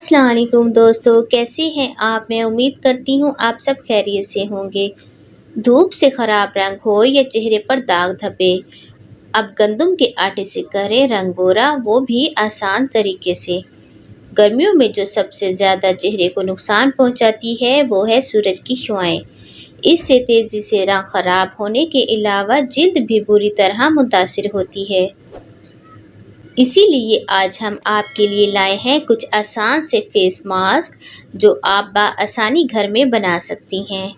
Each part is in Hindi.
अस्सलाम वालेकुम दोस्तों, कैसे हैं आप? मैं उम्मीद करती हूँ आप सब खैरियत से होंगे। धूप से ख़राब रंग हो या चेहरे पर दाग धब्बे, अब गंदम के आटे से करें रंग गोरा, वो भी आसान तरीके से। गर्मियों में जो सबसे ज़्यादा चेहरे को नुकसान पहुँचाती है वो है सूरज की छुआएं। इससे तेज़ी से रंग ख़राब होने के अलावा जिल्द भी बुरी तरह मुतासिर होती है। इसीलिए आज हम आपके लिए लाए हैं कुछ आसान से फेस मास्क जो आप आसानी घर में बना सकती हैं।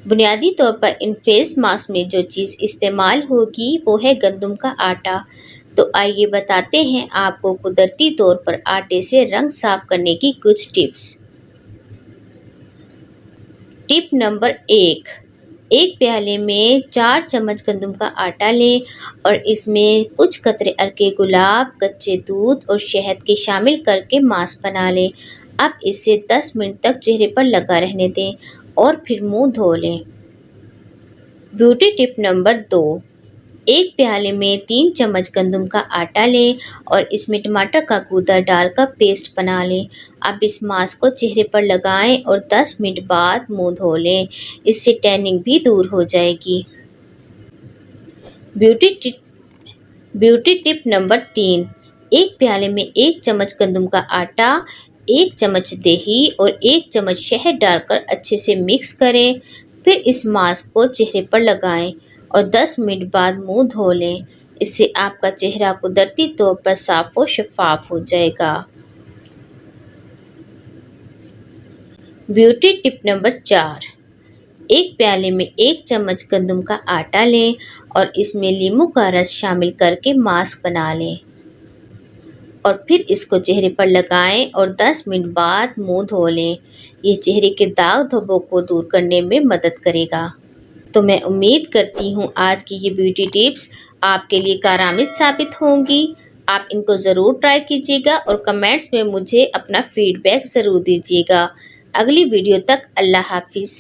बुनियादी तौर पर इन फेस मास्क में जो चीज़ इस्तेमाल होगी वो है गंदम का आटा। तो आइए बताते हैं आपको कुदरती तौर पर आटे से रंग साफ करने की कुछ टिप्स। टिप नंबर 1, एक प्याले में 4 चम्मच गंदम का आटा लें और इसमें कुछ कतरे अर्के गुलाब, कच्चे दूध और शहद के शामिल करके मास्क बना लें। अब इसे 10 मिनट तक चेहरे पर लगा रहने दें और फिर मुंह धो लें। ब्यूटी टिप नंबर 2, एक प्याले में 3 चम्मच गंदम का आटा लें और इसमें टमाटर का गूदा डालकर पेस्ट बना लें। अब इस मास्क को चेहरे पर लगाएं और 10 मिनट बाद मुंह धो लें। इससे टैनिंग भी दूर हो जाएगी। ब्यूटी टिप नंबर 3, एक प्याले में 1 चम्मच गंदम का आटा, 1 चम्मच दही और 1 चम्मच शहद डालकर अच्छे से मिक्स करें। फिर इस मास्क को चेहरे पर लगाएं और 10 मिनट बाद मुंह धो लें। इससे आपका चेहरा कुदरती तौर पर साफ और शफाफ हो जाएगा। ब्यूटी टिप नंबर 4, एक प्याले में 1 चम्मच गंदम का आटा लें और इसमें नींबू का रस शामिल करके मास्क बना लें और फिर इसको चेहरे पर लगाएं और 10 मिनट बाद मुंह धो लें। ये चेहरे के दाग धब्बों को दूर करने में मदद करेगा। तो मैं उम्मीद करती हूँ आज की ये ब्यूटी टिप्स आपके लिए कारआमद साबित होंगी। आप इनको ज़रूर ट्राई कीजिएगा और कमेंट्स में मुझे अपना फीडबैक ज़रूर दीजिएगा। अगली वीडियो तक अल्लाह हाफिज़।